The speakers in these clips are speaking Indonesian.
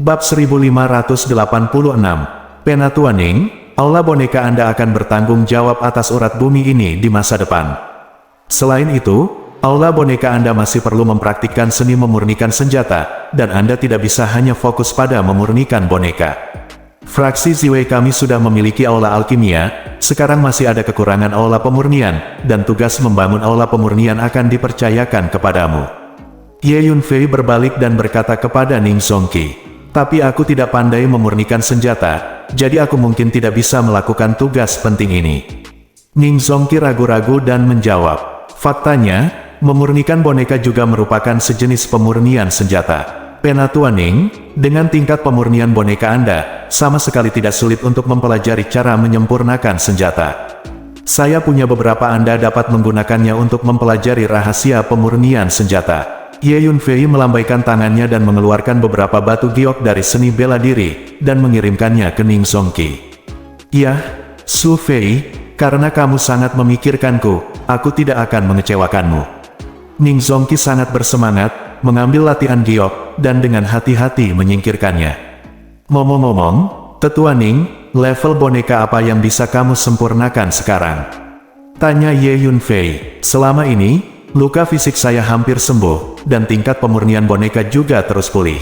Bab 1586, Penatua Ning, Aula boneka Anda akan bertanggung jawab atas urat bumi ini di masa depan. Selain itu, Aula boneka Anda masih perlu mempraktikkan seni memurnikan senjata, dan Anda tidak bisa hanya fokus pada memurnikan boneka. Fraksi Ziwei kami sudah memiliki aula alkimia, sekarang masih ada kekurangan aula pemurnian, dan tugas membangun aula pemurnian akan dipercayakan kepadamu. Ye Yunfei berbalik dan berkata kepada Ning Zongqi, tapi aku tidak pandai memurnikan senjata, jadi aku mungkin tidak bisa melakukan tugas penting ini. Ning Zongqi ragu-ragu dan menjawab, faktanya, memurnikan boneka juga merupakan sejenis pemurnian senjata. Penatua Ning, dengan tingkat pemurnian boneka Anda, sama sekali tidak sulit untuk mempelajari cara menyempurnakan senjata. Saya punya beberapa Anda dapat menggunakannya untuk mempelajari rahasia pemurnian senjata. Ye Yunfei melambaikan tangannya dan mengeluarkan beberapa batu giok dari seni bela diri, dan mengirimkannya ke Ning Zongqi. Ya, Su Fei, karena kamu sangat memikirkanku, aku tidak akan mengecewakanmu. Ning Zongqi sangat bersemangat, mengambil latihan giok, dan dengan hati-hati menyingkirkannya. Ngomong-ngomong, Tetua Ning, level boneka apa yang bisa kamu sempurnakan sekarang? Tanya Ye Yunfei. Selama ini, luka fisik saya hampir sembuh, dan tingkat pemurnian boneka juga terus pulih.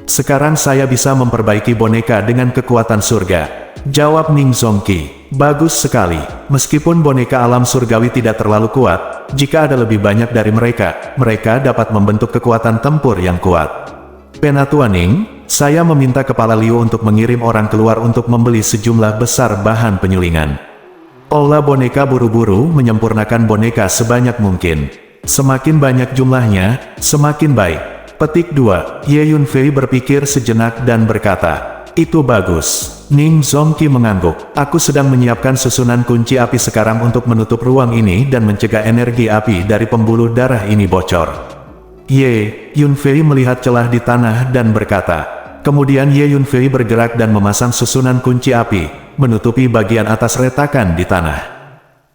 Sekarang saya bisa memperbaiki boneka dengan kekuatan surga. Jawab Ning Zongqi. Bagus sekali. Meskipun boneka alam surgawi tidak terlalu kuat, jika ada lebih banyak dari mereka, mereka dapat membentuk kekuatan tempur yang kuat. Penatua Ning, saya meminta Kepala Liu untuk mengirim orang keluar untuk membeli sejumlah besar bahan penyulingan. Aula boneka buru-buru menyempurnakan boneka sebanyak mungkin. Semakin banyak jumlahnya, semakin baik. Petik 2. Ye Yunfei berpikir sejenak dan berkata, itu bagus. Ning Zongqi mengangguk. Aku sedang menyiapkan susunan kunci api sekarang untuk menutup ruang ini dan mencegah energi api dari pembuluh darah ini bocor. Ye Yunfei melihat celah di tanah dan berkata. Kemudian Ye Yunfei bergerak dan memasang susunan kunci api, menutupi bagian atas retakan di tanah.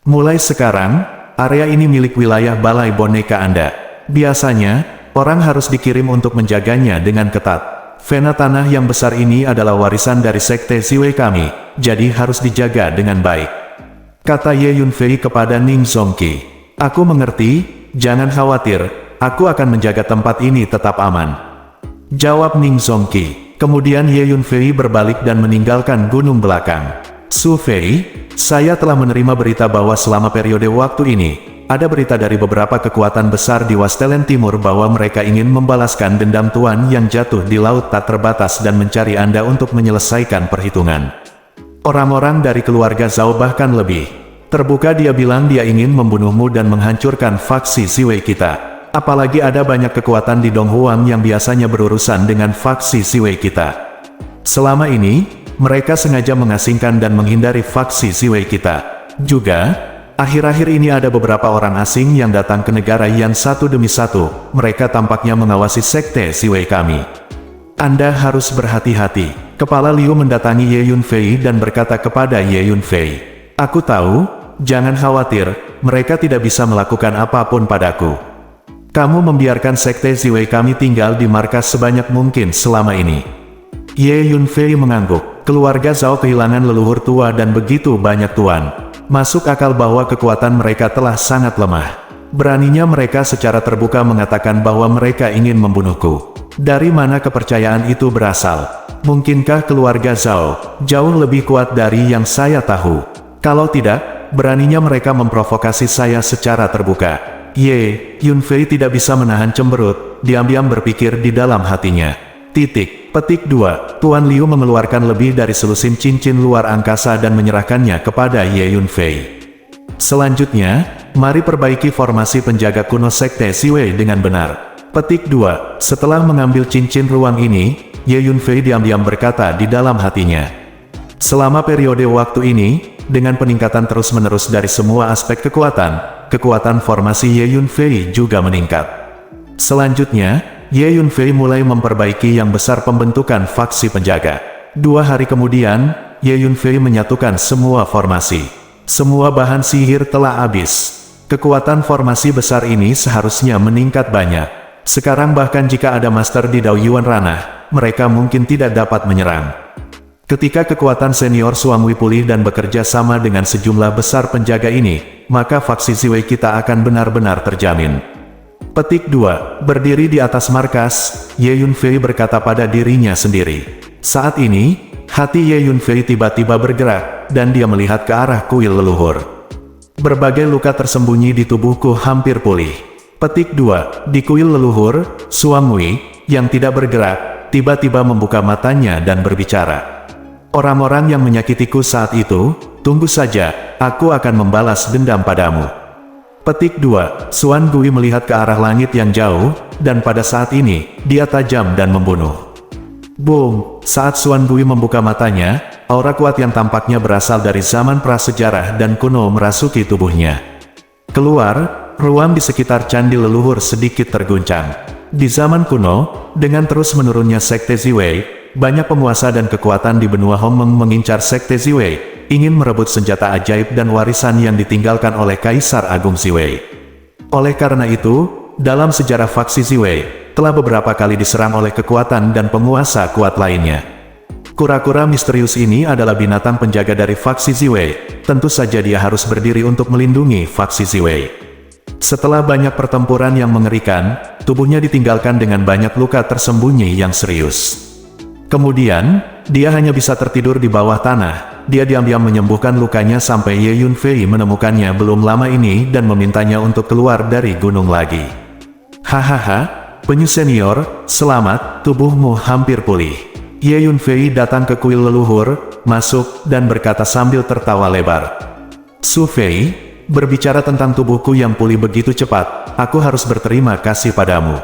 Mulai sekarang, area ini milik wilayah balai boneka Anda. Biasanya, orang harus dikirim untuk menjaganya dengan ketat. Vena tanah yang besar ini adalah warisan dari sekte Ziwei kami, jadi harus dijaga dengan baik. Kata Ye Yunfei kepada Ning Zongqi. Aku mengerti, jangan khawatir, aku akan menjaga tempat ini tetap aman. Jawab Ning Zongqi. Kemudian Ye Yunfei berbalik dan meninggalkan gunung belakang. Su Fei, saya telah menerima berita bahwa selama periode waktu ini, ada berita dari beberapa kekuatan besar di Wastelen Timur bahwa mereka ingin membalaskan dendam Tuan yang jatuh di laut tak terbatas dan mencari Anda untuk menyelesaikan perhitungan. Orang-orang dari keluarga Zhao bahkan lebih terbuka dia bilang dia ingin membunuhmu dan menghancurkan faksi Ziwei kita. Apalagi ada banyak kekuatan di Donghuang yang biasanya berurusan dengan faksi Ziwei kita. Selama ini, mereka sengaja mengasingkan dan menghindari faksi Ziwei kita. Juga, akhir-akhir ini ada beberapa orang asing yang datang ke negara Yan satu demi satu. Mereka tampaknya mengawasi sekte Ziwei kami. Anda harus berhati-hati. Kepala Liu mendatangi Ye Yunfei dan berkata kepada Ye Yunfei, aku tahu, jangan khawatir, mereka tidak bisa melakukan apapun padaku. Kamu membiarkan sekte Ziwei kami tinggal di markas sebanyak mungkin selama ini. Ye Yunfei mengangguk. Keluarga Zhao kehilangan leluhur tua dan begitu banyak tuan. Masuk akal bahwa kekuatan mereka telah sangat lemah. Beraninya mereka secara terbuka mengatakan bahwa mereka ingin membunuhku. Dari mana kepercayaan itu berasal? Mungkinkah keluarga Zhao jauh lebih kuat dari yang saya tahu? Kalau tidak, beraninya mereka memprovokasi saya secara terbuka. Ye Yunfei tidak bisa menahan cemberut, diam-diam berpikir di dalam hatinya. Petik 2. Tuan Liu mengeluarkan lebih dari selusin cincin luar angkasa dan menyerahkannya kepada Ye Yunfei. Selanjutnya, mari perbaiki formasi penjaga kuno sekte Ziwei dengan benar. Petik 2. Setelah mengambil cincin ruang ini, Ye Yunfei diam-diam berkata di dalam hatinya. Selama periode waktu ini, dengan peningkatan terus-menerus dari semua aspek kekuatan formasi Ye Yunfei juga meningkat. Selanjutnya, Ye Yunfei mulai memperbaiki yang besar pembentukan faksi penjaga. 2 hari kemudian, Ye Yunfei menyatukan semua formasi. Semua bahan sihir telah habis. Kekuatan formasi besar ini seharusnya meningkat banyak. Sekarang bahkan jika ada master di Daoyuan ranah, mereka mungkin tidak dapat menyerang. Ketika kekuatan senior Suamui pulih dan bekerja sama dengan sejumlah besar penjaga ini, maka faksi Ziwei kita akan benar-benar terjamin. Petik 2. Berdiri di atas markas, Ye Yunfei berkata pada dirinya sendiri. Saat ini, hati Ye Yunfei tiba-tiba bergerak, dan dia melihat ke arah kuil leluhur. Berbagai luka tersembunyi di tubuhku hampir pulih. Petik 2. Di kuil leluhur, Suamui, yang tidak bergerak, tiba-tiba membuka matanya dan berbicara. Orang-orang yang menyakitiku saat itu, tunggu saja, aku akan membalas dendam padamu. Petik 2. Suan Gui melihat ke arah langit yang jauh, dan pada saat ini, dia tajam dan membunuh. Boom! Saat Suan Gui membuka matanya, aura kuat yang tampaknya berasal dari zaman prasejarah dan kuno merasuki tubuhnya. Keluar, ruang di sekitar candi leluhur sedikit terguncang. Di zaman kuno, dengan terus menurunnya Sekte Ziwei, banyak penguasa dan kekuatan di benua Hongmeng mengincar Sekte Ziwei, ingin merebut senjata ajaib dan warisan yang ditinggalkan oleh Kaisar Agung Ziwei. Oleh karena itu, dalam sejarah faksi Ziwei, telah beberapa kali diserang oleh kekuatan dan penguasa kuat lainnya. Kura-kura misterius ini adalah binatang penjaga dari faksi Ziwei, tentu saja dia harus berdiri untuk melindungi faksi Ziwei. Setelah banyak pertempuran yang mengerikan, tubuhnya ditinggalkan dengan banyak luka tersembunyi yang serius. Kemudian, dia hanya bisa tertidur di bawah tanah. Dia diam-diam menyembuhkan lukanya sampai Ye Yunfei menemukannya belum lama ini dan memintanya untuk keluar dari gunung lagi. Hahaha, penyu senior, selamat, tubuhmu hampir pulih. Ye Yunfei datang ke kuil leluhur, masuk, dan berkata sambil tertawa lebar. Su Fei, berbicara tentang tubuhku yang pulih begitu cepat, aku harus berterima kasih padamu.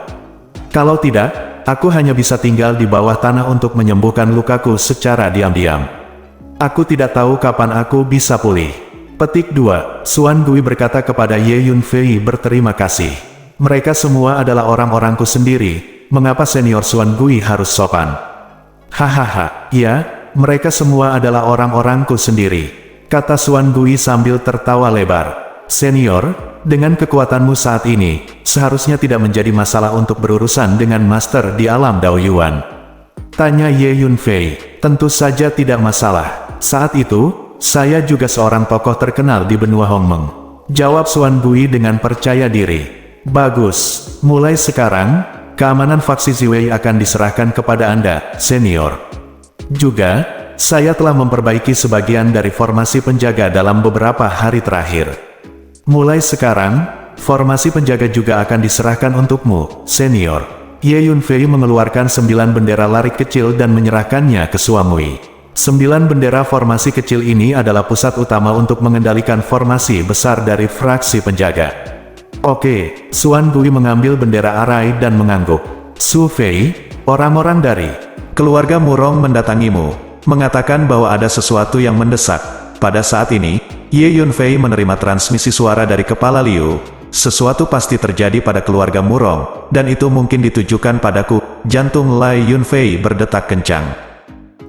Kalau tidak, aku hanya bisa tinggal di bawah tanah untuk menyembuhkan lukaku secara diam-diam. Aku tidak tahu kapan aku bisa pulih. Petik 2. Suan Gui berkata kepada Ye Yunfei berterima kasih. Mereka semua adalah orang-orangku sendiri, mengapa senior Suan Gui harus sopan? Hahaha, ya, mereka semua adalah orang-orangku sendiri, kata Suan Gui sambil tertawa lebar. Senior, dengan kekuatanmu saat ini, seharusnya tidak menjadi masalah untuk berurusan dengan master di alam Daoyuan. Tanya Ye Yunfei. Tentu saja tidak masalah. Saat itu, saya juga seorang tokoh terkenal di benua Hongmeng. Jawab Suan Gui dengan percaya diri. Bagus, mulai sekarang, keamanan faksi Ziwei akan diserahkan kepada Anda, senior. Juga, saya telah memperbaiki sebagian dari formasi penjaga dalam beberapa hari terakhir. Mulai sekarang, formasi penjaga juga akan diserahkan untukmu, senior. Ye Yunfei mengeluarkan 9 bendera larik kecil dan menyerahkannya ke Suamui. 9 bendera formasi kecil ini adalah pusat utama untuk mengendalikan formasi besar dari fraksi penjaga. Oke, Suan Gui mengambil bendera arai dan mengangguk. Su Fei, orang-orang dari keluarga Murong mendatangimu, mengatakan bahwa ada sesuatu yang mendesak. Pada saat ini, Ye Yunfei menerima transmisi suara dari Kepala Liu. Sesuatu pasti terjadi pada keluarga Murong, dan itu mungkin ditujukan padaku. Jantung Lai Yunfei berdetak kencang.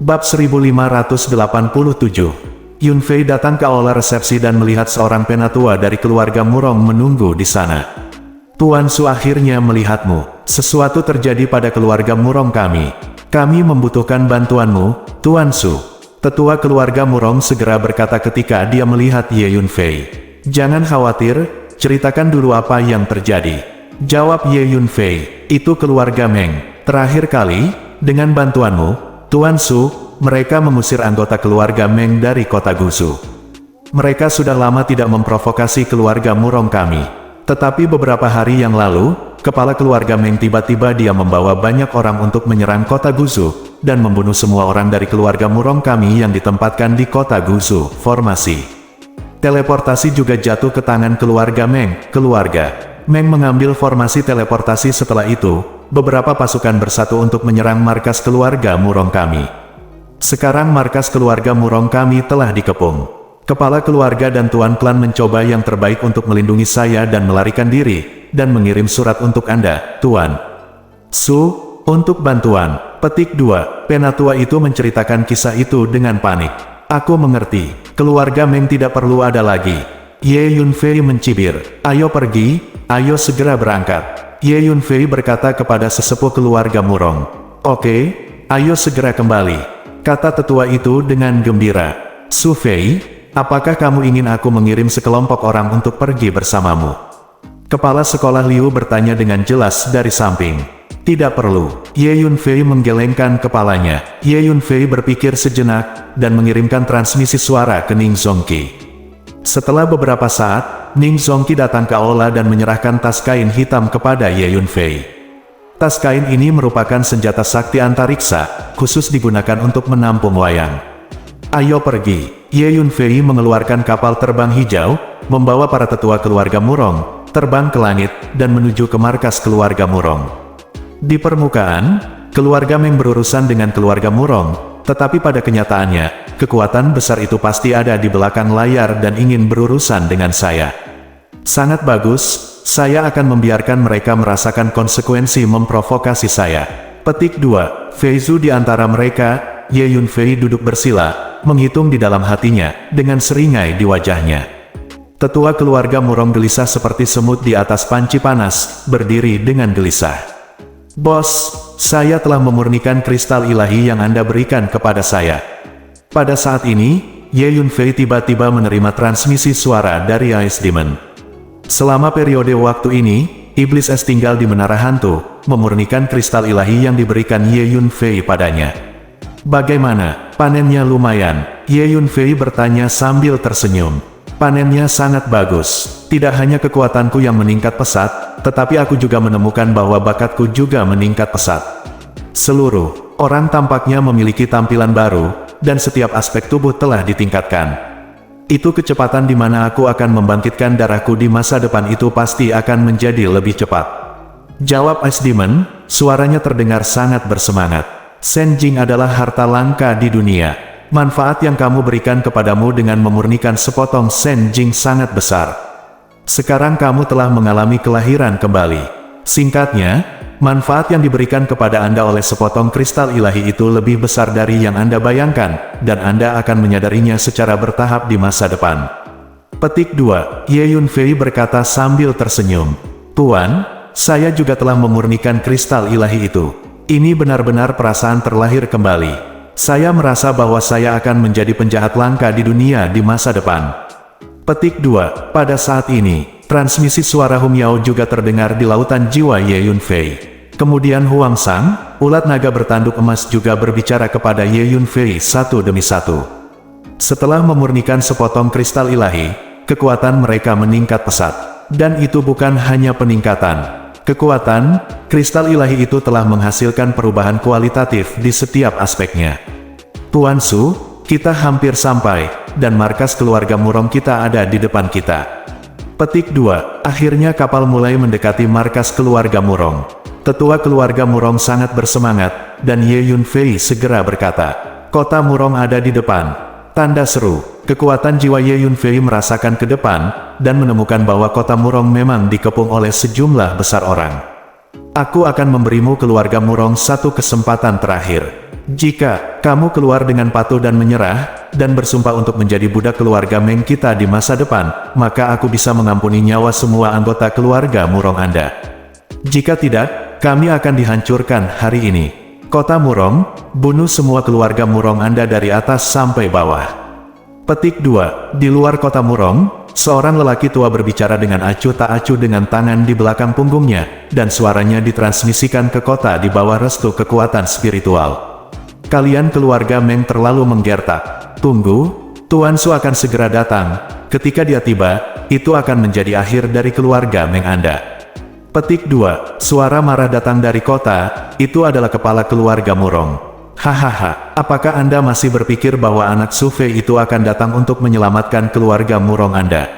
Bab 1587. Yunfei datang ke aula resepsi dan melihat seorang penatua dari keluarga Murong menunggu di sana. Tuan Su akhirnya melihatmu. Sesuatu terjadi pada keluarga Murong kami. Kami membutuhkan bantuanmu, Tuan Su. Tetua keluarga Murong segera berkata ketika dia melihat Ye Yunfei. Jangan khawatir, ceritakan dulu apa yang terjadi. Jawab Ye Yunfei, itu keluarga Meng. Terakhir kali, dengan bantuanmu, Tuan Su, mereka mengusir anggota keluarga Meng dari kota Gusu. Mereka sudah lama tidak memprovokasi keluarga Murong kami. Tetapi beberapa hari yang lalu, kepala keluarga Meng tiba-tiba dia membawa banyak orang untuk menyerang kota Gusu, dan membunuh semua orang dari keluarga Murong kami yang ditempatkan di kota Gusu. Formasi teleportasi juga jatuh ke tangan keluarga Meng. Keluarga Meng mengambil formasi teleportasi. Setelah itu, beberapa pasukan bersatu untuk menyerang markas keluarga Murong kami. Sekarang markas keluarga Murong kami telah dikepung. Kepala keluarga dan tuan klan mencoba yang terbaik untuk melindungi saya dan melarikan diri, dan mengirim surat untuk Anda, Tuan Su, untuk bantuan. Petik 2. Penatua itu menceritakan kisah itu dengan panik. Aku mengerti, keluarga Meng tidak perlu ada lagi. Ye Yunfei mencibir. Ayo pergi, ayo segera berangkat. Ye Yunfei berkata kepada sesepuh keluarga Murong. Oke, ayo segera kembali, kata tetua itu dengan gembira. Su Fei, apakah kamu ingin aku mengirim sekelompok orang untuk pergi bersamamu? Kepala sekolah Liu bertanya dengan jelas dari samping. Tidak perlu. Ye Yunfei menggelengkan kepalanya. Ye Yunfei berpikir sejenak, dan mengirimkan transmisi suara ke Ning Zongqi. Setelah beberapa saat, Ning Zongqi datang ke aula dan menyerahkan tas kain hitam kepada Ye Yunfei. Tas kain ini merupakan senjata sakti antariksa, khusus digunakan untuk menampung wayang. Ayo pergi. Ye Yunfei mengeluarkan kapal terbang hijau, membawa para tetua keluarga Murong, terbang ke langit, dan menuju ke markas keluarga Murong. Di permukaan, keluarga Meng berurusan dengan keluarga Murong, tetapi pada kenyataannya, kekuatan besar itu pasti ada di belakang layar dan ingin berurusan dengan saya. Sangat bagus, saya akan membiarkan mereka merasakan konsekuensi memprovokasi saya. Petik 2. Fei Zhu di antara mereka, Ye Yunfei duduk bersila, menghitung di dalam hatinya, dengan seringai di wajahnya. Tetua keluarga Murong gelisah seperti semut di atas panci panas, berdiri dengan gelisah. Bos, saya telah memurnikan kristal ilahi yang Anda berikan kepada saya. Pada saat ini, Ye Yunfei tiba-tiba menerima transmisi suara dari Ice Demon. Selama periode waktu ini, Iblis Es tinggal di Menara Hantu, memurnikan kristal ilahi yang diberikan Ye Yunfei padanya. Bagaimana? Panennya lumayan, Ye Yunfei bertanya sambil tersenyum. Panennya sangat bagus. Tidak hanya kekuatanku yang meningkat pesat, tetapi aku juga menemukan bahwa bakatku juga meningkat pesat. Seluruh orang tampaknya memiliki tampilan baru, dan setiap aspek tubuh telah ditingkatkan. Itu kecepatan di mana aku akan membangkitkan darahku di masa depan itu pasti akan menjadi lebih cepat. Jawab Ice Demon, suaranya terdengar sangat bersemangat. Shen Jing adalah harta langka di dunia. Manfaat yang kamu berikan kepadamu dengan memurnikan sepotong Shen Jing sangat besar. Sekarang kamu telah mengalami kelahiran kembali. Singkatnya, manfaat yang diberikan kepada Anda oleh sepotong kristal ilahi itu lebih besar dari yang Anda bayangkan, dan Anda akan menyadarinya secara bertahap di masa depan. Petik 2. Ye Yunfei berkata sambil tersenyum. Tuan, saya juga telah memurnikan kristal ilahi itu. Ini benar-benar perasaan terlahir kembali. Saya merasa bahwa saya akan menjadi penjahat langka di dunia di masa depan. Petik 2. Pada saat ini, transmisi suara Hum Yao juga terdengar di lautan jiwa Ye Yunfei. Kemudian Huang Sang, ulat naga bertanduk emas juga berbicara kepada Ye Yunfei satu demi satu. Setelah memurnikan sepotong kristal ilahi, kekuatan mereka meningkat pesat. Dan itu bukan hanya peningkatan. Kekuatan, kristal ilahi itu telah menghasilkan perubahan kualitatif di setiap aspeknya. Tuan Su, kita hampir sampai, dan markas keluarga Murong kita ada di depan kita. Petik 2. Akhirnya kapal mulai mendekati markas keluarga Murong. Tetua keluarga Murong sangat bersemangat, dan Ye Yunfei segera berkata, kota Murong ada di depan. Tanda seru. Kekuatan jiwa Ye Yunfei merasakan ke depan, dan menemukan bahwa kota Murong memang dikepung oleh sejumlah besar orang. Aku akan memberimu keluarga Murong satu kesempatan terakhir. Jika kamu keluar dengan patuh dan menyerah, dan bersumpah untuk menjadi budak keluarga Meng kita di masa depan, maka aku bisa mengampuni nyawa semua anggota keluarga Murong Anda. Jika tidak, kami akan dihancurkan hari ini. Kota Murong, bunuh semua keluarga Murong Anda dari atas sampai bawah. Petik 2. Di luar kota Murong, seorang lelaki tua berbicara dengan acuh tak acuh dengan tangan di belakang punggungnya, dan suaranya ditransmisikan ke kota di bawah restu kekuatan spiritual. Kalian keluarga Meng terlalu menggertak. Tunggu, Tuan Su akan segera datang. Ketika dia tiba, itu akan menjadi akhir dari keluarga Meng Anda. Petik 2. Suara marah datang dari kota, itu adalah kepala keluarga Murong. Hahaha, apakah Anda masih berpikir bahwa anak Su Fei itu akan datang untuk menyelamatkan keluarga Murong Anda?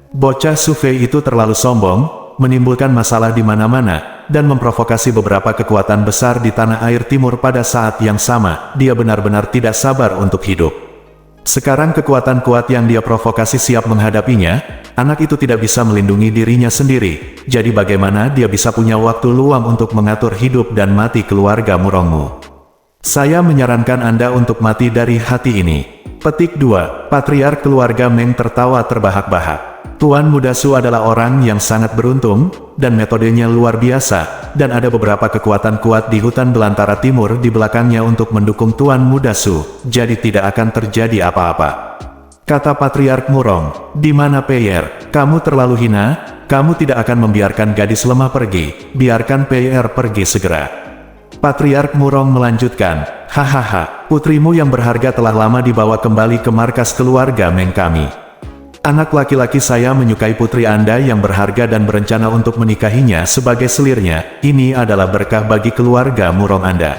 Bocah Su Fei itu terlalu sombong, menimbulkan masalah di mana-mana, dan memprovokasi beberapa kekuatan besar di tanah air timur pada saat yang sama. Dia benar-benar tidak sabar untuk hidup. Sekarang kekuatan kuat yang dia provokasi siap menghadapinya, anak itu tidak bisa melindungi dirinya sendiri. Jadi bagaimana dia bisa punya waktu luang untuk mengatur hidup dan mati keluarga Murongmu? Saya menyarankan Anda untuk mati dari hati ini. Petik 2. Patriark keluarga Meng tertawa terbahak-bahak. Tuan Muda Su adalah orang yang sangat beruntung, dan metodenya luar biasa, dan ada beberapa kekuatan kuat di hutan belantara timur di belakangnya untuk mendukung Tuan Muda Su, jadi tidak akan terjadi apa-apa. Kata Patriark Murong, "Di mana Pei'er? Kamu terlalu hina, kamu tidak akan membiarkan gadis lemah pergi, biarkan Pei'er pergi segera." Patriark Murong melanjutkan, "Hahaha, putrimu yang berharga telah lama dibawa kembali ke markas keluarga Meng kami. Anak laki-laki saya menyukai putri Anda yang berharga dan berencana untuk menikahinya sebagai selirnya, ini adalah berkah bagi keluarga Murong Anda."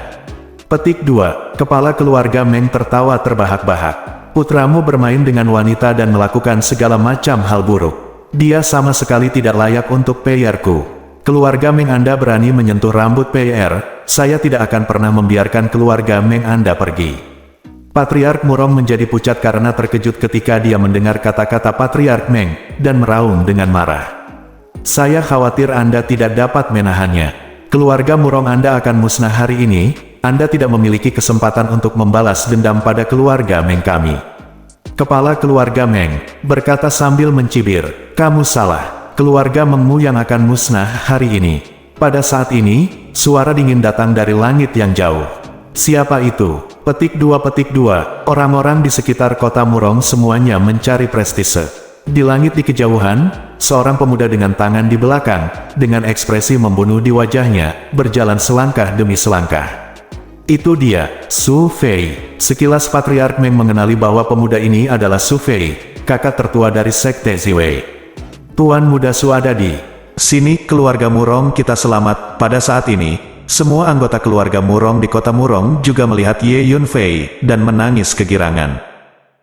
Petik 2, kepala keluarga Meng tertawa terbahak-bahak. "Putramu bermain dengan wanita dan melakukan segala macam hal buruk. Dia sama sekali tidak layak untuk Pei'erku. Keluarga Meng Anda berani menyentuh rambut Pei'er, saya tidak akan pernah membiarkan keluarga Meng Anda pergi." Patriark Murong menjadi pucat karena terkejut ketika dia mendengar kata-kata Patriark Meng, dan meraung dengan marah. "Saya khawatir Anda tidak dapat menahannya. Keluarga Murong Anda akan musnah hari ini, Anda tidak memiliki kesempatan untuk membalas dendam pada keluarga Meng kami." Kepala keluarga Meng berkata sambil mencibir, "Kamu salah, keluarga Mengmu yang akan musnah hari ini." Pada saat ini, suara dingin datang dari langit yang jauh. "Siapa itu?" Petik 2, orang-orang di sekitar kota Murong semuanya mencari prestise. Di langit di kejauhan, seorang pemuda dengan tangan di belakang, dengan ekspresi membunuh di wajahnya, berjalan selangkah demi selangkah. Itu dia, Su Fei. Sekilas Patriark Meng mengenali bahwa pemuda ini adalah Su Fei, kakak tertua dari Sekte Ziwei. "Tuan Muda Su ada di sini, keluarga Murong kita selamat." Pada saat ini, semua anggota keluarga Murong di kota Murong juga melihat Ye Yunfei, dan menangis kegirangan.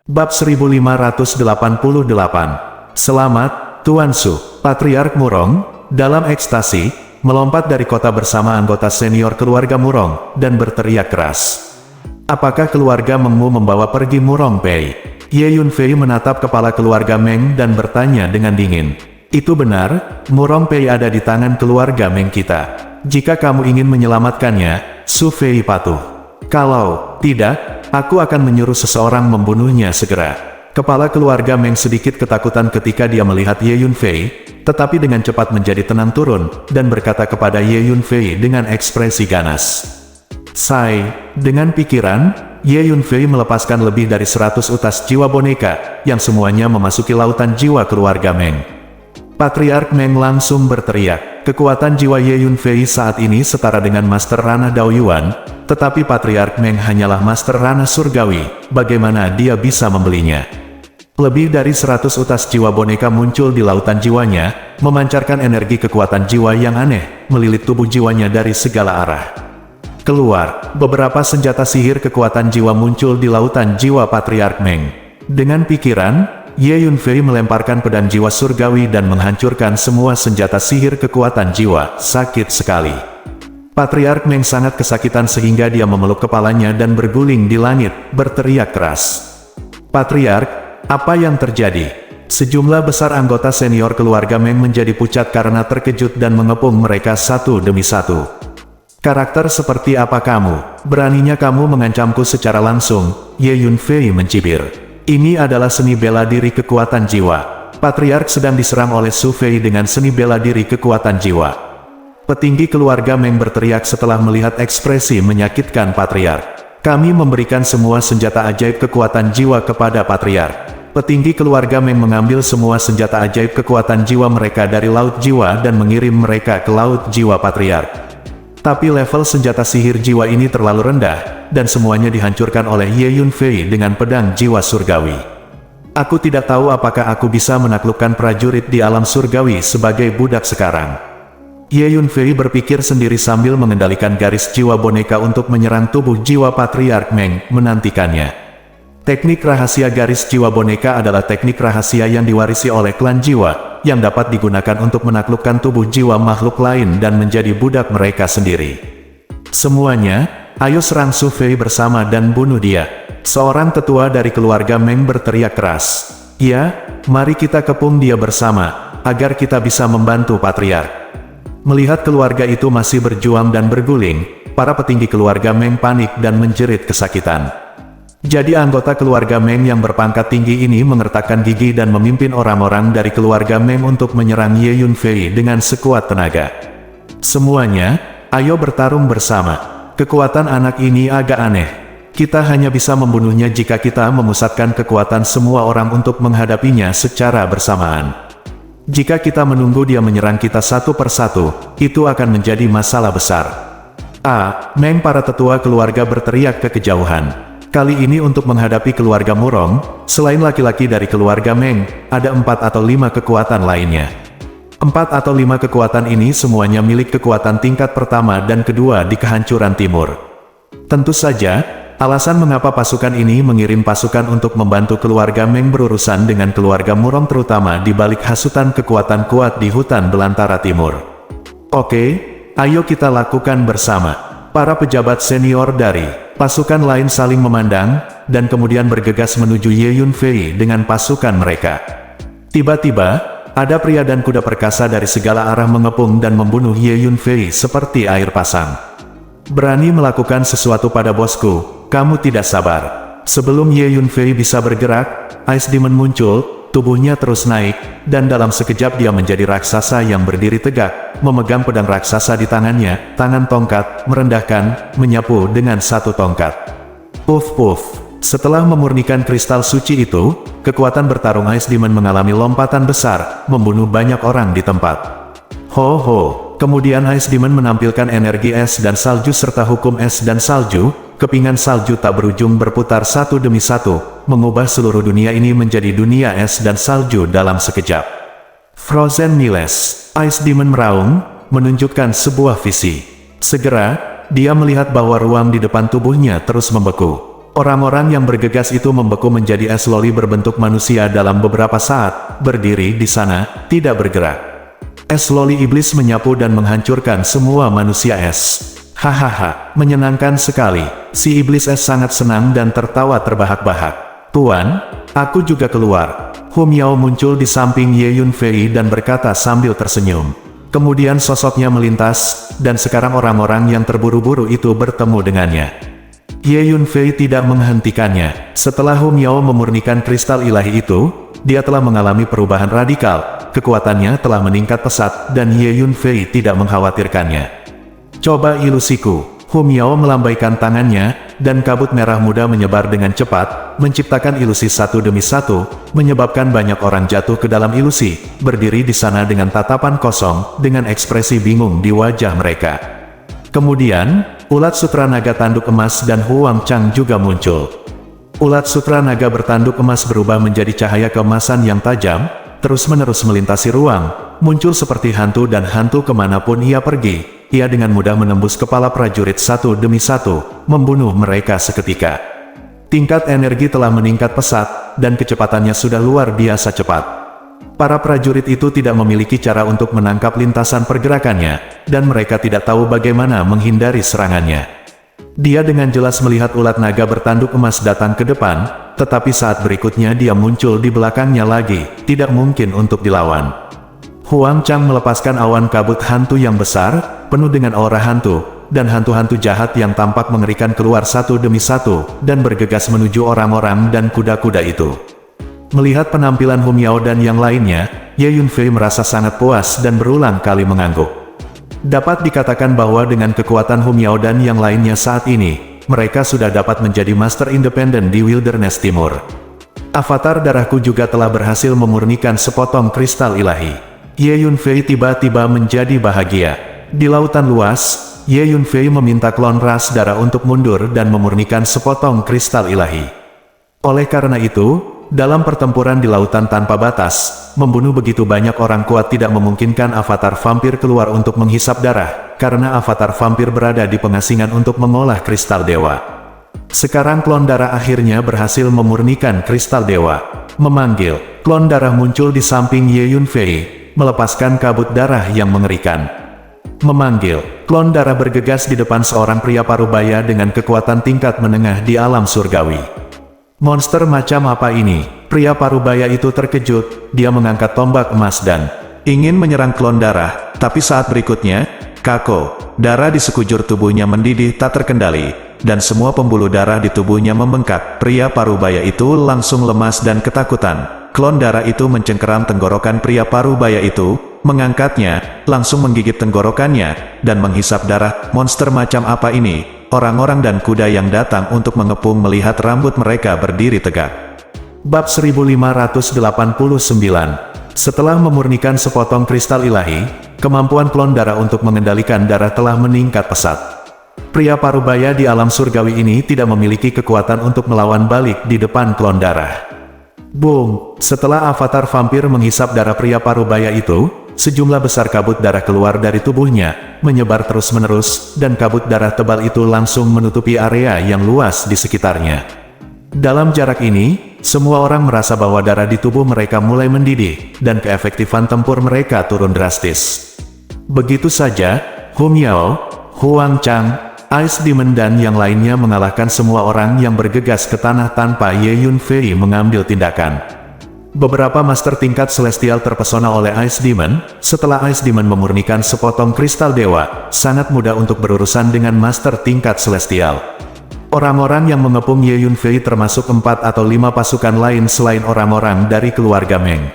Bab 1588. Selamat, Tuan Su. Patriark Murong, dalam ekstasi, melompat dari kota bersama anggota senior keluarga Murong, dan berteriak keras. "Apakah keluarga Mengmu membawa pergi Murong Pei?" Ye Yunfei menatap kepala keluarga Meng dan bertanya dengan dingin. "Itu benar, Murong Pei ada di tangan keluarga Meng kita. Jika kamu ingin menyelamatkannya, Su Fei patuh. Kalau tidak, aku akan menyuruh seseorang membunuhnya segera." Kepala keluarga Meng sedikit ketakutan ketika dia melihat Ye Yunfei, tetapi dengan cepat menjadi tenang turun, dan berkata kepada Ye Yunfei dengan ekspresi ganas. "Sai." Dengan pikiran, Ye Yunfei melepaskan lebih dari 100 utas jiwa boneka, yang semuanya memasuki lautan jiwa keluarga Meng. Patriark Meng langsung berteriak. Kekuatan jiwa Ye Yunfei saat ini setara dengan Master Ranah Daoyuan, tetapi Patriark Meng hanyalah Master Ranah Surgawi, bagaimana dia bisa membelinya? Lebih dari 100 utas jiwa boneka muncul di lautan jiwanya, memancarkan energi kekuatan jiwa yang aneh, melilit tubuh jiwanya dari segala arah. Keluar, beberapa senjata sihir kekuatan jiwa muncul di lautan jiwa Patriark Meng. Dengan pikiran, Ye Yunfei melemparkan pedang jiwa surgawi dan menghancurkan semua senjata sihir kekuatan jiwa. Sakit sekali. Patriark Meng sangat kesakitan sehingga dia memeluk kepalanya dan berguling di langit, berteriak keras. "Patriark, apa yang terjadi?" Sejumlah besar anggota senior keluarga Meng menjadi pucat karena terkejut dan mengepung mereka satu demi satu. "Karakter seperti apa kamu? Beraninya kamu mengancamku secara langsung?" Ye Yunfei mencibir. "Ini adalah seni bela diri kekuatan jiwa. Patriark sedang diserang oleh Su Fei dengan seni bela diri kekuatan jiwa." Petinggi keluarga Meng berteriak setelah melihat ekspresi menyakitkan Patriark. "Kami memberikan semua senjata ajaib kekuatan jiwa kepada Patriark." Petinggi keluarga Meng mengambil semua senjata ajaib kekuatan jiwa mereka dari Laut Jiwa dan mengirim mereka ke Laut Jiwa Patriark. Tapi level senjata sihir jiwa ini terlalu rendah, dan semuanya dihancurkan oleh Ye Yunfei dengan pedang jiwa surgawi. "Aku tidak tahu apakah aku bisa menaklukkan prajurit di alam surgawi sebagai budak sekarang." Ye Yunfei berpikir sendiri sambil mengendalikan garis jiwa boneka untuk menyerang tubuh jiwa Patriark Meng, menantikannya. Teknik rahasia garis jiwa boneka adalah teknik rahasia yang diwarisi oleh klan jiwa, yang dapat digunakan untuk menaklukkan tubuh jiwa makhluk lain dan menjadi budak mereka sendiri. "Semuanya, ayo serang Su Fei bersama dan bunuh dia." Seorang tetua dari keluarga Meng berteriak keras. "Ya, mari kita kepung dia bersama, agar kita bisa membantu Patriark." Melihat keluarga itu masih berjuang dan berguling, para petinggi keluarga Meng panik dan menjerit kesakitan. Jadi anggota keluarga Meng yang berpangkat tinggi ini mengertakkan gigi dan memimpin orang-orang dari keluarga Meng untuk menyerang Ye Yunfei dengan sekuat tenaga. Semuanya, ayo bertarung bersama. Kekuatan anak ini agak aneh. Kita hanya bisa membunuhnya jika kita memusatkan kekuatan semua orang untuk menghadapinya secara bersamaan. Jika kita menunggu dia menyerang kita satu persatu, itu akan menjadi masalah besar. Meng, para tetua keluarga berteriak ke kejauhan. Kali ini untuk menghadapi keluarga Murong, selain laki-laki dari keluarga Meng, ada 4 atau 5 kekuatan lainnya. 4 atau 5 kekuatan ini semuanya milik kekuatan tingkat pertama dan kedua di kehancuran timur. Tentu saja, alasan mengapa pasukan ini mengirim pasukan untuk membantu keluarga Meng berurusan dengan keluarga Murong terutama di balik hasutan kekuatan kuat di hutan belantara timur. Oke, ayo kita lakukan bersama. Para pejabat senior dari pasukan lain saling memandang, dan kemudian bergegas menuju Ye Yunfei dengan pasukan mereka. Tiba-tiba, ada pria dan kuda perkasa dari segala arah mengepung dan membunuh Ye Yunfei seperti air pasang. Berani melakukan sesuatu pada bosku, kamu tidak sabar. Sebelum Ye Yunfei bisa bergerak, Ice Demon muncul. Tubuhnya terus naik, dan dalam sekejap dia menjadi raksasa yang berdiri tegak, memegang pedang raksasa di tangannya, tangan tongkat, merendahkan, menyapu dengan satu tongkat. Puff puff. Setelah memurnikan kristal suci itu, kekuatan bertarung Ice Demon mengalami lompatan besar, membunuh banyak orang di tempat. Ho ho. Kemudian Ice Demon menampilkan energi es dan salju serta hukum es dan salju. Kepingan salju tak berujung berputar satu demi satu, mengubah seluruh dunia ini menjadi dunia es dan salju dalam sekejap. Frozen Miles. Ice Demon meraung, menunjukkan sebuah visi. Segera, dia melihat bahwa ruang di depan tubuhnya terus membeku. Orang-orang yang bergegas itu membeku menjadi es loli berbentuk manusia dalam beberapa saat, berdiri di sana, tidak bergerak. Es loli iblis menyapu dan menghancurkan semua manusia es. Hahaha, menyenangkan sekali. Si iblis es sangat senang dan tertawa terbahak-bahak. Tuan, aku juga keluar. Hu Miao muncul di samping Ye Yunfei dan berkata sambil tersenyum. Kemudian sosoknya melintas, dan sekarang orang-orang yang terburu-buru itu bertemu dengannya. Ye Yunfei tidak menghentikannya. Setelah Hu Miao memurnikan kristal ilahi itu, dia telah mengalami perubahan radikal. Kekuatannya telah meningkat pesat dan Ye Yunfei tidak mengkhawatirkannya. Coba ilusiku. Hu Miao melambaikan tangannya, dan kabut merah muda menyebar dengan cepat, menciptakan ilusi satu demi satu, menyebabkan banyak orang jatuh ke dalam ilusi, berdiri di sana dengan tatapan kosong, dengan ekspresi bingung di wajah mereka. Kemudian, ulat sutra naga tanduk emas dan Huang Chang juga muncul. Ulat sutra naga bertanduk emas berubah menjadi cahaya keemasan yang tajam, terus-menerus melintasi ruang, muncul seperti hantu dan hantu kemanapun ia pergi. Ia dengan mudah menembus kepala prajurit satu demi satu, membunuh mereka seketika. Tingkat energi telah meningkat pesat, dan kecepatannya sudah luar biasa cepat. Para prajurit itu tidak memiliki cara untuk menangkap lintasan pergerakannya, dan mereka tidak tahu bagaimana menghindari serangannya. Dia dengan jelas melihat ulat naga bertanduk emas datang ke depan, tetapi saat berikutnya dia muncul di belakangnya lagi, tidak mungkin untuk dilawan. Huang Chang melepaskan awan kabut hantu yang besar, penuh dengan aura hantu, dan hantu-hantu jahat yang tampak mengerikan keluar satu demi satu, dan bergegas menuju orang-orang dan kuda-kuda itu. Melihat penampilan Hu Miao dan yang lainnya, Ye Yunfei merasa sangat puas dan berulang kali mengangguk. Dapat dikatakan bahwa dengan kekuatan Hu Miao dan yang lainnya saat ini, mereka sudah dapat menjadi master independen di Wilderness Timur. Avatar darahku juga telah berhasil memurnikan sepotong kristal ilahi. Ye Yunfei tiba-tiba menjadi bahagia. Di lautan luas, Ye Yunfei meminta klon ras darah untuk mundur dan memurnikan sepotong kristal ilahi. Oleh karena itu, dalam pertempuran di lautan tanpa batas, membunuh begitu banyak orang kuat tidak memungkinkan avatar vampir keluar untuk menghisap darah, karena avatar vampir berada di pengasingan untuk mengolah kristal dewa. Sekarang klon darah akhirnya berhasil memurnikan kristal dewa. Memanggil, klon darah muncul di samping Ye Yunfei, melepaskan kabut darah yang mengerikan. Memanggil, klon darah bergegas di depan seorang pria parubaya dengan kekuatan tingkat menengah di alam surgawi. Monster macam apa ini? Pria parubaya itu terkejut, dia mengangkat tombak emas dan ingin menyerang klon darah, tapi saat berikutnya, Kako, darah di sekujur tubuhnya mendidih tak terkendali, dan semua pembuluh darah di tubuhnya membengkak. Pria parubaya itu langsung lemas dan ketakutan. Klon darah itu mencengkeram tenggorokan pria parubaya itu, mengangkatnya, langsung menggigit tenggorokannya, dan menghisap darah. Monster macam apa ini? Orang-orang dan kuda yang datang untuk mengepung melihat rambut mereka berdiri tegak. Bab 1589. Setelah memurnikan sepotong kristal ilahi, kemampuan klon darah untuk mengendalikan darah telah meningkat pesat. Pria parubaya di alam surgawi ini tidak memiliki kekuatan untuk melawan balik di depan klon darah. Boom! Setelah avatar vampir menghisap darah pria parubaya itu, sejumlah besar kabut darah keluar dari tubuhnya, menyebar terus-menerus, dan kabut darah tebal itu langsung menutupi area yang luas di sekitarnya. Dalam jarak ini, semua orang merasa bahwa darah di tubuh mereka mulai mendidih, dan keefektifan tempur mereka turun drastis. Begitu saja, Hung Yao, Huang Chang, Ice Demon dan yang lainnya mengalahkan semua orang yang bergegas ke tanah tanpa Ye Yunfei mengambil tindakan. Beberapa master tingkat celestial terpesona oleh Ice Demon. Setelah Ice Demon memurnikan sepotong kristal dewa, sangat mudah untuk berurusan dengan master tingkat celestial. Orang-orang yang mengepung Ye Yunfei termasuk 4 atau 5 pasukan lain selain orang-orang dari keluarga Meng.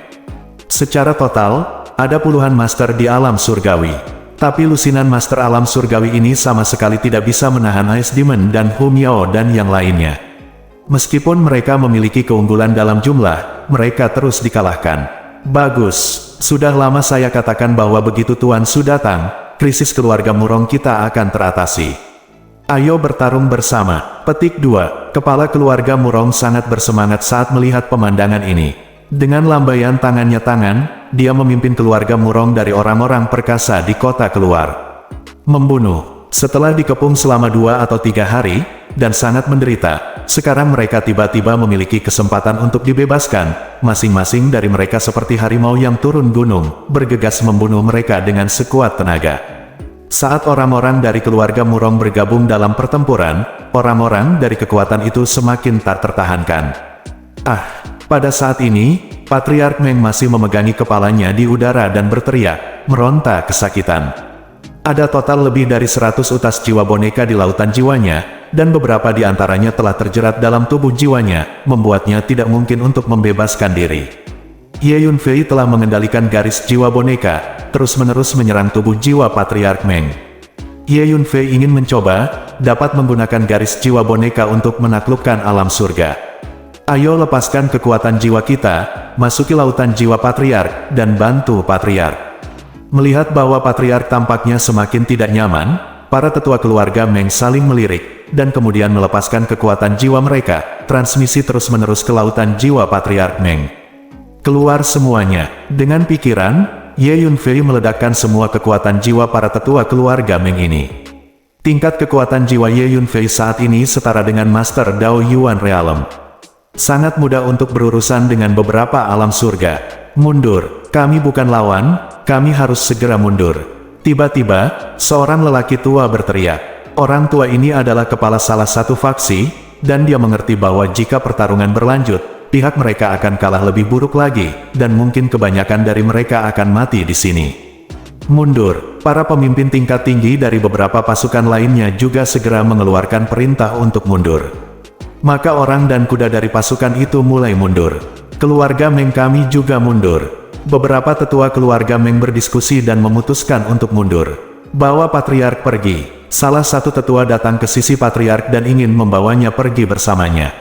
Secara total, ada puluhan master di alam surgawi. Tapi lusinan master alam surgawi ini sama sekali tidak bisa menahan Ice Demon dan Hung Yao dan yang lainnya. Meskipun mereka memiliki keunggulan dalam jumlah, mereka terus dikalahkan. Bagus, sudah lama saya katakan bahwa begitu Tuan Su datang, krisis keluarga Murong kita akan teratasi. Ayo bertarung bersama. Petik 2. Kepala keluarga Murong sangat bersemangat saat melihat pemandangan ini. Dengan lambaian tangan, dia memimpin keluarga Murong dari orang-orang perkasa di kota keluar. Membunuh. Setelah dikepung selama 2 atau 3 hari, dan sangat menderita, sekarang mereka tiba-tiba memiliki kesempatan untuk dibebaskan. Masing-masing dari mereka seperti harimau yang turun gunung, bergegas membunuh mereka dengan sekuat tenaga. Saat orang-orang dari keluarga Murong bergabung dalam pertempuran, orang-orang dari kekuatan itu semakin tak tertahankan. Pada saat ini, Patriark Meng masih memegangi kepalanya di udara dan berteriak, meronta kesakitan. Ada total lebih dari 100 utas jiwa boneka di lautan jiwanya, dan beberapa di antaranya telah terjerat dalam tubuh jiwanya, membuatnya tidak mungkin untuk membebaskan diri. Ye Yunfei telah mengendalikan garis jiwa boneka, terus-menerus menyerang tubuh jiwa Patriark Meng. Ye Yunfei ingin mencoba, dapat menggunakan garis jiwa boneka untuk menaklukkan alam surga. Ayo lepaskan kekuatan jiwa kita, masuki lautan jiwa Patriark, dan bantu Patriark. Melihat bahwa Patriark tampaknya semakin tidak nyaman, para tetua keluarga Meng saling melirik, dan kemudian melepaskan kekuatan jiwa mereka, transmisi terus-menerus ke lautan jiwa Patriark Meng. Keluar semuanya. Dengan pikiran, Ye Yunfei meledakkan semua kekuatan jiwa para tetua keluarga Meng ini. Tingkat kekuatan jiwa Ye Yunfei saat ini setara dengan Master Dao Yuan Realm. Sangat mudah untuk berurusan dengan beberapa alam surga. Mundur, kami bukan lawan, kami harus segera mundur. Tiba-tiba, seorang lelaki tua berteriak. Orang tua ini adalah kepala salah satu faksi, dan dia mengerti bahwa jika pertarungan berlanjut, pihak mereka akan kalah lebih buruk lagi, dan mungkin kebanyakan dari mereka akan mati di sini. Mundur. Para pemimpin tingkat tinggi dari beberapa pasukan lainnya juga segera mengeluarkan perintah untuk mundur. Maka orang dan kuda dari pasukan itu mulai mundur. Keluarga Meng kami juga mundur. Beberapa tetua keluarga Meng berdiskusi dan memutuskan untuk mundur. Bawa Patriark pergi. Salah satu tetua datang ke sisi Patriark dan ingin membawanya pergi bersamanya.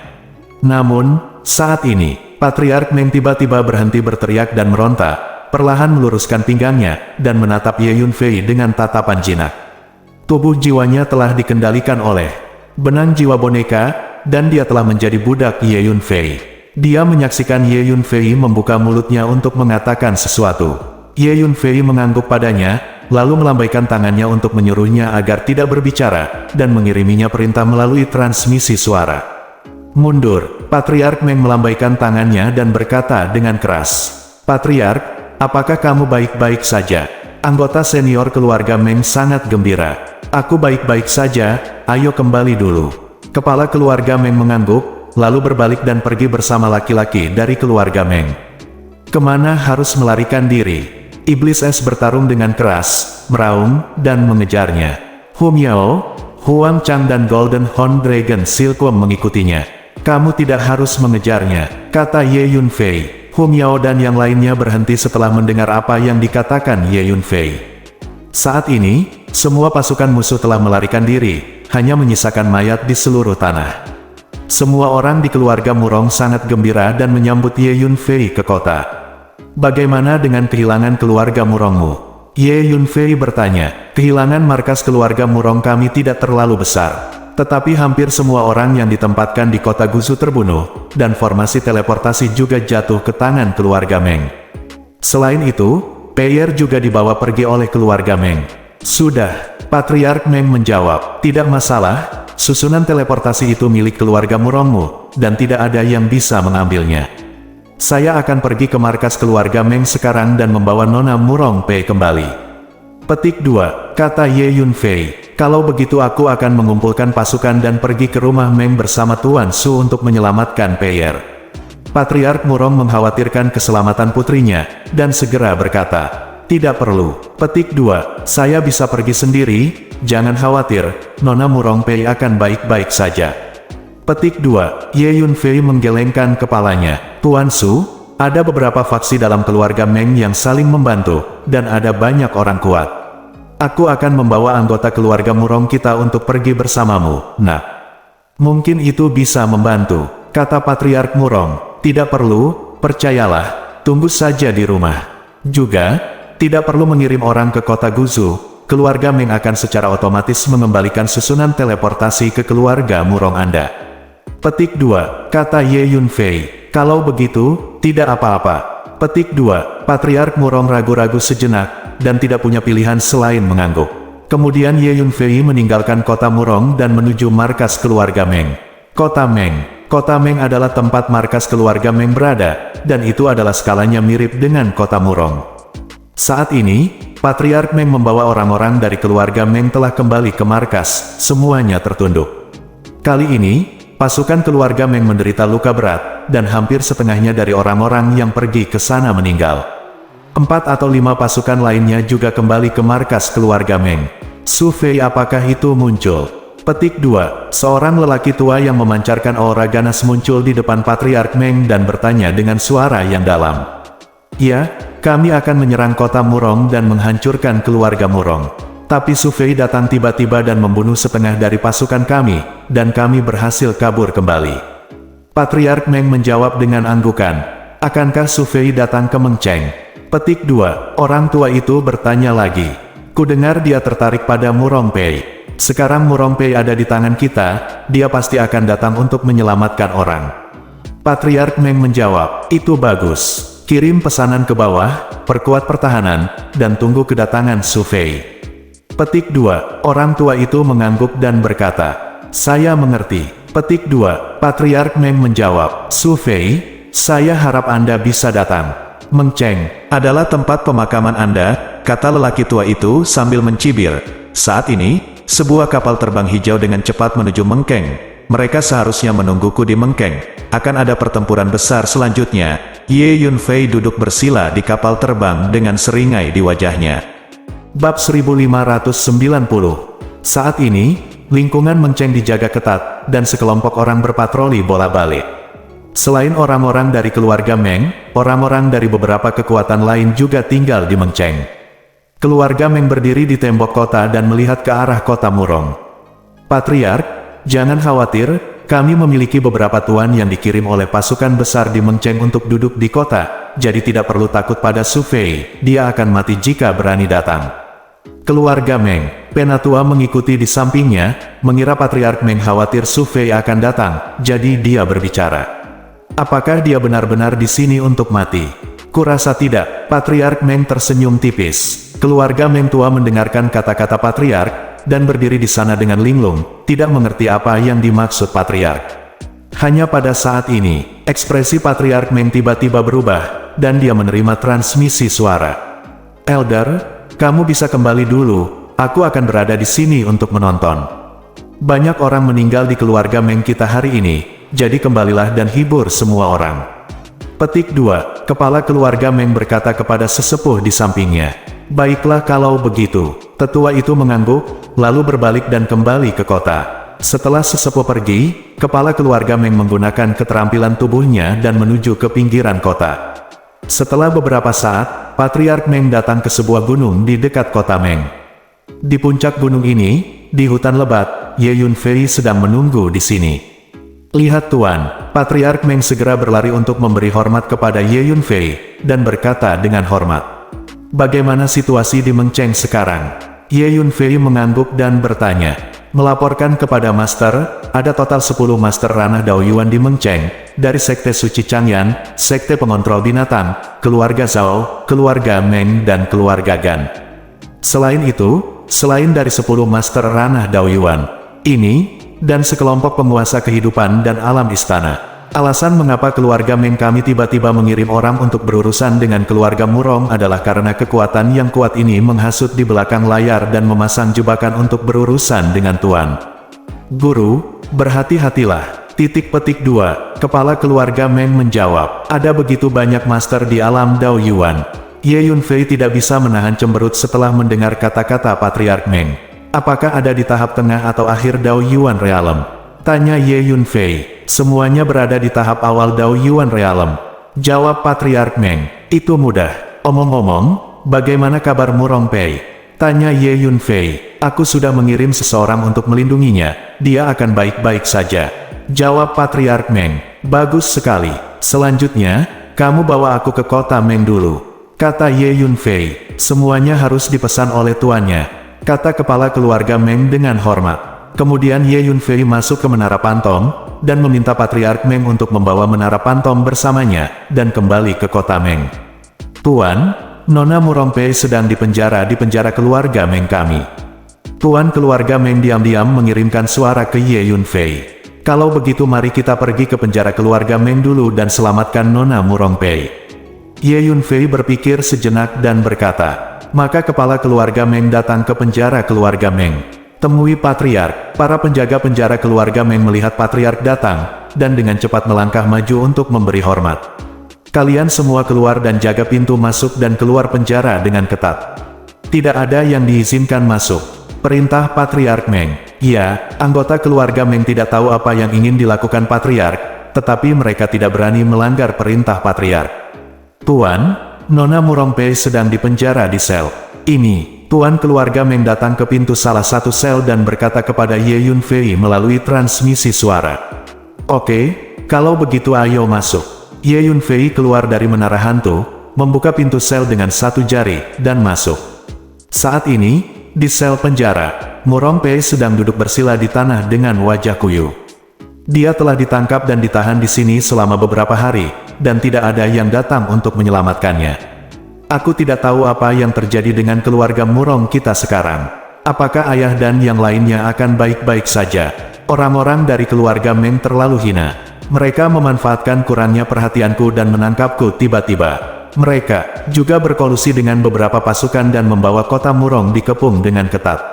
Namun, saat ini, Patriark Meng tiba-tiba berhenti berteriak dan meronta, perlahan meluruskan pinggangnya, dan menatap Ye Yunfei dengan tatapan jinak. Tubuh jiwanya telah dikendalikan oleh benang jiwa boneka, dan dia telah menjadi budak Ye Yunfei. Dia menyaksikan Ye Yunfei membuka mulutnya untuk mengatakan sesuatu. Ye Yunfei mengangguk padanya, lalu melambaikan tangannya untuk menyuruhnya agar tidak berbicara, dan mengiriminya perintah melalui transmisi suara. Mundur. Patriark Meng melambaikan tangannya dan berkata dengan keras. Patriark, apakah kamu baik-baik saja? Anggota senior keluarga Meng sangat gembira. Aku baik-baik saja, ayo kembali dulu. Kepala keluarga Meng mengangguk, lalu berbalik dan pergi bersama laki-laki dari keluarga Meng. Kemana harus melarikan diri? Iblis es bertarung dengan keras. meraung, dan mengejarnya. Hum Yao, Huang Chang dan Golden Horn Dragon Silkworm mengikutinya. Kamu tidak harus mengejarnya, kata Ye Yunfei. Hum Yao dan yang lainnya berhenti setelah mendengar apa yang dikatakan Ye Yunfei. Saat ini, semua pasukan musuh telah melarikan diri, hanya menyisakan mayat di seluruh tanah. Semua orang di keluarga Murong sangat gembira dan menyambut Ye Yunfei ke kota. Bagaimana dengan kehilangan keluarga Murongmu? Ye Yunfei bertanya. Kehilangan markas keluarga Murong kami tidak terlalu besar. Tetapi hampir semua orang yang ditempatkan di kota Guzu terbunuh, dan formasi teleportasi juga jatuh ke tangan keluarga Meng. Selain itu, Pei'er juga dibawa pergi oleh keluarga Meng. Sudah, Patriark Meng menjawab, tidak masalah. Susunan teleportasi itu milik keluarga Murongmu, dan tidak ada yang bisa mengambilnya. Saya akan pergi ke markas keluarga Meng sekarang dan membawa Nona Murong Pei kembali. Petik 2, kata Ye Yunfei. Kalau begitu aku akan mengumpulkan pasukan dan pergi ke rumah Meng bersama Tuan Su untuk menyelamatkan Pei'er. Patriark Murong mengkhawatirkan keselamatan putrinya, dan segera berkata, tidak perlu. Petik 2, saya bisa pergi sendiri. Jangan khawatir, Nona Murong Pei akan baik-baik saja. Petik 2, Ye Yunfei menggelengkan kepalanya. Tuan Su, ada beberapa faksi dalam keluarga Meng yang saling membantu, dan ada banyak orang kuat. Aku akan membawa anggota keluarga Murong kita untuk pergi bersamamu, nak. Mungkin itu bisa membantu, kata Patriark Murong. Tidak perlu, percayalah, tunggu saja di rumah. Juga, tidak perlu mengirim orang ke kota Guzu. Keluarga Meng akan secara otomatis mengembalikan susunan teleportasi ke keluarga Murong Anda. Petik 2, kata Ye Yunfei. Kalau begitu, tidak apa-apa. Petik 2, Patriark Murong ragu-ragu sejenak, dan tidak punya pilihan selain mengangguk. Kemudian Ye Yunfei meninggalkan kota Murong dan menuju markas keluarga Meng. Kota Meng. Kota Meng adalah tempat markas keluarga Meng berada, dan itu adalah skalanya mirip dengan kota Murong. Saat ini, Patriark Meng membawa orang-orang dari keluarga Meng telah kembali ke markas, semuanya tertunduk. Kali ini, pasukan keluarga Meng menderita luka berat, dan hampir setengahnya dari orang-orang yang pergi ke sana meninggal. 4 atau 5 pasukan lainnya juga kembali ke markas keluarga Meng. Su Fei apakah itu muncul? Petik 2, seorang lelaki tua yang memancarkan aura ganas muncul di depan Patriark Meng dan bertanya dengan suara yang dalam. Ya, kami akan menyerang kota Murong dan menghancurkan keluarga Murong. Tapi Su Fei datang tiba-tiba dan membunuh setengah dari pasukan kami, dan kami berhasil kabur kembali. Patriark Meng menjawab dengan anggukan. Akankah Su Fei datang ke Mengcheng? Petik 2, orang tua itu bertanya lagi. Kudengar dia tertarik pada Murong Pei. Sekarang Murong Pei ada di tangan kita, dia pasti akan datang untuk menyelamatkan orang. Patriark Meng menjawab, itu bagus. Kirim pesanan ke bawah, perkuat pertahanan, dan tunggu kedatangan Su Fei. Petik 2, orang tua itu mengangguk dan berkata, saya mengerti. Petik 2, Patriark Meng menjawab, Su Fei, saya harap Anda bisa datang. Mengcheng adalah tempat pemakaman Anda, kata lelaki tua itu sambil mencibir. Saat ini, sebuah kapal terbang hijau dengan cepat menuju Mengkeng. Mereka seharusnya menungguku di Mengkeng. Akan ada pertempuran besar selanjutnya. Ye Yunfei duduk bersila di kapal terbang dengan seringai di wajahnya. Bab 1590. Saat ini, lingkungan Mengcheng dijaga ketat, dan sekelompok orang berpatroli bola-balik. Selain orang-orang dari keluarga Meng, orang-orang dari beberapa kekuatan lain juga tinggal di Mengcheng. Keluarga Meng berdiri di tembok kota dan melihat ke arah kota Murong. Patriark, jangan khawatir. Kami memiliki beberapa tuan yang dikirim oleh pasukan besar di Mengcheng untuk duduk di kota, jadi tidak perlu takut pada Su Fei, dia akan mati jika berani datang. Keluarga Meng, penatua mengikuti di sampingnya, mengira Patriark Meng khawatir Su Fei akan datang, jadi dia berbicara. Apakah dia benar-benar di sini untuk mati? Kurasa tidak, Patriark Meng tersenyum tipis. Keluarga Meng tua mendengarkan kata-kata Patriark, dan berdiri di sana dengan linglung, tidak mengerti apa yang dimaksud Patriark. Hanya pada saat ini, ekspresi Patriark Meng tiba-tiba berubah, dan dia menerima transmisi suara. Elder, kamu bisa kembali dulu, aku akan berada di sini untuk menonton. Banyak orang meninggal di keluarga Meng kita hari ini, jadi kembalilah dan hibur semua orang. Petik 2, kepala keluarga Meng berkata kepada sesepuh di sampingnya. Baiklah kalau begitu. Tetua itu mengangguk, lalu berbalik dan kembali ke kota. Setelah sesepuh pergi, kepala keluarga Meng menggunakan keterampilan tubuhnya dan menuju ke pinggiran kota. Setelah beberapa saat, Patriark Meng datang ke sebuah gunung di dekat kota Meng. Di puncak gunung ini, di hutan lebat, Ye Yunfei sedang menunggu di sini. Lihat Tuan, Patriark Meng segera berlari untuk memberi hormat kepada Ye Yunfei, dan berkata dengan hormat. Bagaimana situasi di Mengcheng sekarang? Ye Yunfei mengangguk dan bertanya. Melaporkan kepada Master, ada total 10 Master Ranah Daoyuan di Mengcheng, dari Sekte Suci Changyan, Sekte Pengontrol Binatang, Keluarga Zhao, Keluarga Meng dan Keluarga Gan. Selain itu, selain dari 10 Master Ranah Daoyuan, ini, dan sekelompok penguasa kehidupan dan alam istana. Alasan mengapa keluarga Meng kami tiba-tiba mengirim orang untuk berurusan dengan keluarga Murong adalah karena kekuatan yang kuat ini menghasut di belakang layar dan memasang jebakan untuk berurusan dengan Tuan. Guru, berhati-hatilah. Titik petik 2. Kepala keluarga Meng menjawab, ada begitu banyak master di alam Daoyuan. Ye Yunfei tidak bisa menahan cemberut setelah mendengar kata-kata Patriark Meng. Apakah ada di tahap tengah atau akhir Daoyuan Realm? Tanya Ye Yunfei. Semuanya berada di tahap awal Daoyuan Realm. Jawab Patriark Meng. Itu mudah. Omong-omong, bagaimana kabar Murong Pei? Tanya Ye Yunfei. Aku sudah mengirim seseorang untuk melindunginya. Dia akan baik-baik saja. Jawab Patriark Meng. Bagus sekali. Selanjutnya, kamu bawa aku ke kota Meng dulu. Kata Ye Yunfei. Semuanya harus dipesan oleh tuannya. Kata kepala keluarga Meng dengan hormat. Kemudian Ye Yunfei masuk ke Menara Pantom, dan meminta Patriark Meng untuk membawa Menara Pantom bersamanya, dan kembali ke kota Meng. Tuan, Nona Murong Pei sedang di penjara keluarga Meng kami. Tuan keluarga Meng diam-diam mengirimkan suara ke Ye Yunfei. Kalau begitu mari kita pergi ke penjara keluarga Meng dulu dan selamatkan Nona Murong Pei. Ye Yunfei berpikir sejenak dan berkata, maka kepala keluarga Meng datang ke penjara keluarga Meng. Temui Patriark. Para penjaga penjara keluarga Meng melihat Patriark datang, dan dengan cepat melangkah maju untuk memberi hormat. Kalian semua keluar dan jaga pintu masuk dan keluar penjara dengan ketat. Tidak ada yang diizinkan masuk. Perintah Patriark Meng. Ya, anggota keluarga Meng tidak tahu apa yang ingin dilakukan Patriark, tetapi mereka tidak berani melanggar perintah Patriark. Tuan, Nona Murong Pei sedang dipenjara di sel ini. Tuan keluarga Meng datang ke pintu salah satu sel dan berkata kepada Ye Yunfei melalui transmisi suara. Oke, kalau begitu ayo masuk. Ye Yunfei keluar dari menara hantu, membuka pintu sel dengan satu jari, dan masuk. Saat ini, di sel penjara, Murong Pei sedang duduk bersila di tanah dengan wajah kuyu. Dia telah ditangkap dan ditahan di sini selama beberapa hari, dan tidak ada yang datang untuk menyelamatkannya. Aku tidak tahu apa yang terjadi dengan keluarga Murong kita sekarang. Apakah ayah dan yang lainnya akan baik-baik saja? Orang-orang dari keluarga Meng terlalu hina. Mereka memanfaatkan kurangnya perhatianku dan menangkapku tiba-tiba. Mereka juga berkolusi dengan beberapa pasukan dan membawa kota Murong dikepung dengan ketat.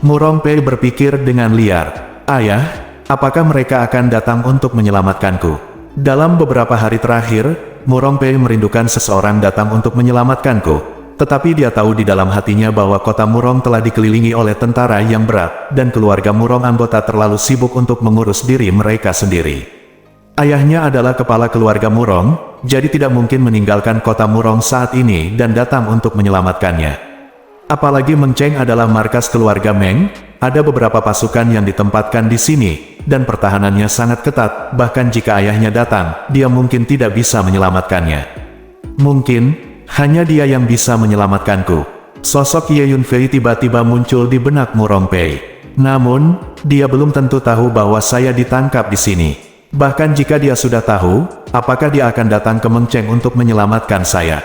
Murong Pei berpikir dengan liar. Ayah, apakah mereka akan datang untuk menyelamatkanku? Dalam beberapa hari terakhir, Murong Pei merindukan seseorang datang untuk menyelamatkanku, tetapi dia tahu di dalam hatinya bahwa kota Murong telah dikelilingi oleh tentara yang berat, dan keluarga Murong anggota terlalu sibuk untuk mengurus diri mereka sendiri. Ayahnya adalah kepala keluarga Murong, jadi tidak mungkin meninggalkan kota Murong saat ini dan datang untuk menyelamatkannya. Apalagi Mengcheng adalah markas keluarga Meng, ada beberapa pasukan yang ditempatkan di sini, dan pertahanannya sangat ketat, bahkan jika ayahnya datang, dia mungkin tidak bisa menyelamatkannya. Mungkin, hanya dia yang bisa menyelamatkanku. Sosok Ye Yunfei tiba-tiba muncul di benak Murong Pei. Namun, dia belum tentu tahu bahwa saya ditangkap di sini. Bahkan jika dia sudah tahu, apakah dia akan datang ke Mengcheng untuk menyelamatkan saya?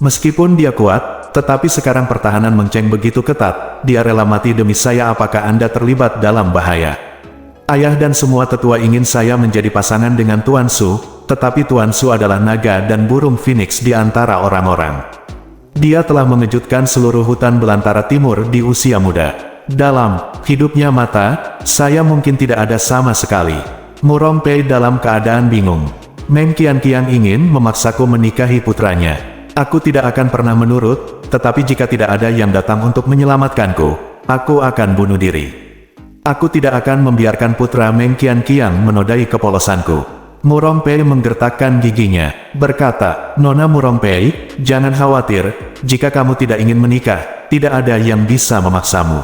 Meskipun dia kuat, tetapi sekarang pertahanan Mengcheng begitu ketat, dia rela mati demi saya. Apakah Anda terlibat dalam bahaya? Ayah dan semua tetua ingin saya menjadi pasangan dengan Tuan Su, tetapi Tuan Su adalah naga dan burung phoenix di antara orang-orang. Dia telah mengejutkan seluruh hutan belantara timur di usia muda. Dalam hidupnya mata, saya mungkin tidak ada sama sekali. Murong Pei dalam keadaan bingung. Meng Qianqiang ingin memaksaku menikahi putranya. Aku tidak akan pernah menurut, tetapi jika tidak ada yang datang untuk menyelamatkanku, aku akan bunuh diri. Aku tidak akan membiarkan putra Meng Qianqiang menodai kepolosanku. Murompei menggertakkan giginya, berkata, Nona Murompei, jangan khawatir, jika kamu tidak ingin menikah, tidak ada yang bisa memaksamu.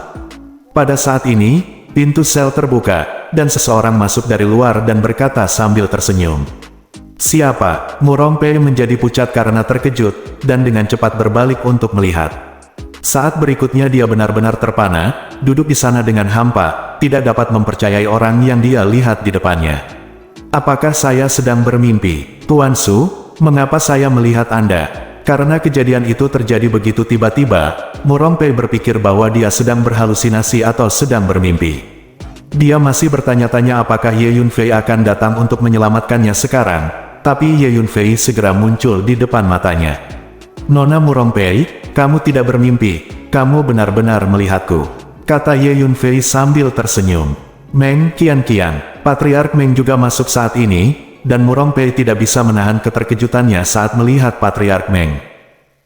Pada saat ini, pintu sel terbuka, dan seseorang masuk dari luar dan berkata sambil tersenyum. Siapa? Murompei menjadi pucat karena terkejut, dan dengan cepat berbalik untuk melihat. Saat berikutnya dia benar-benar terpana, duduk di sana dengan hampa, tidak dapat mempercayai orang yang dia lihat di depannya. Apakah saya sedang bermimpi? Tuan Su, mengapa saya melihat Anda? Karena kejadian itu terjadi begitu tiba-tiba, Murompei berpikir bahwa dia sedang berhalusinasi atau sedang bermimpi. Dia masih bertanya-tanya apakah Ye Yunfei akan datang untuk menyelamatkannya sekarang, tapi Ye Yunfei segera muncul di depan matanya. Nona Murompei, kamu tidak bermimpi, kamu benar-benar melihatku, kata Ye Yunfei sambil tersenyum. Meng Qianqiang, Patriark Meng juga masuk saat ini, dan Murompei tidak bisa menahan keterkejutannya saat melihat Patriark Meng.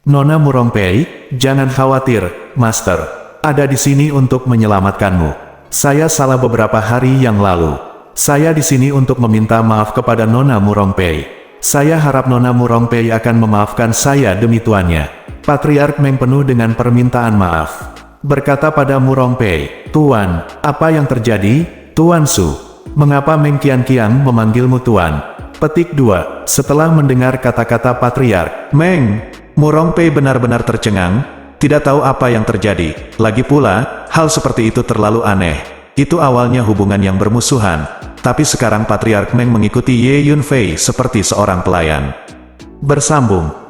Nona Murompei, jangan khawatir, Master, ada di sini untuk menyelamatkanmu. Saya salah beberapa hari yang lalu. Saya di sini untuk meminta maaf kepada Nona Murompei. Saya harap Nona Murompei akan memaafkan saya demi tuannya. Patriark Meng penuh dengan permintaan maaf. Berkata pada Murompei, Tuan, apa yang terjadi? Tuan Su, mengapa Meng Qianqiang memanggilmu Tuan? Petik 2. Setelah mendengar kata-kata Patriark Meng, Murompei benar-benar tercengang, tidak tahu apa yang terjadi. Lagi pula, hal seperti itu terlalu aneh. Itu awalnya hubungan yang bermusuhan, tapi sekarang Patriark Meng mengikuti Ye Yunfei seperti seorang pelayan. Bersambung.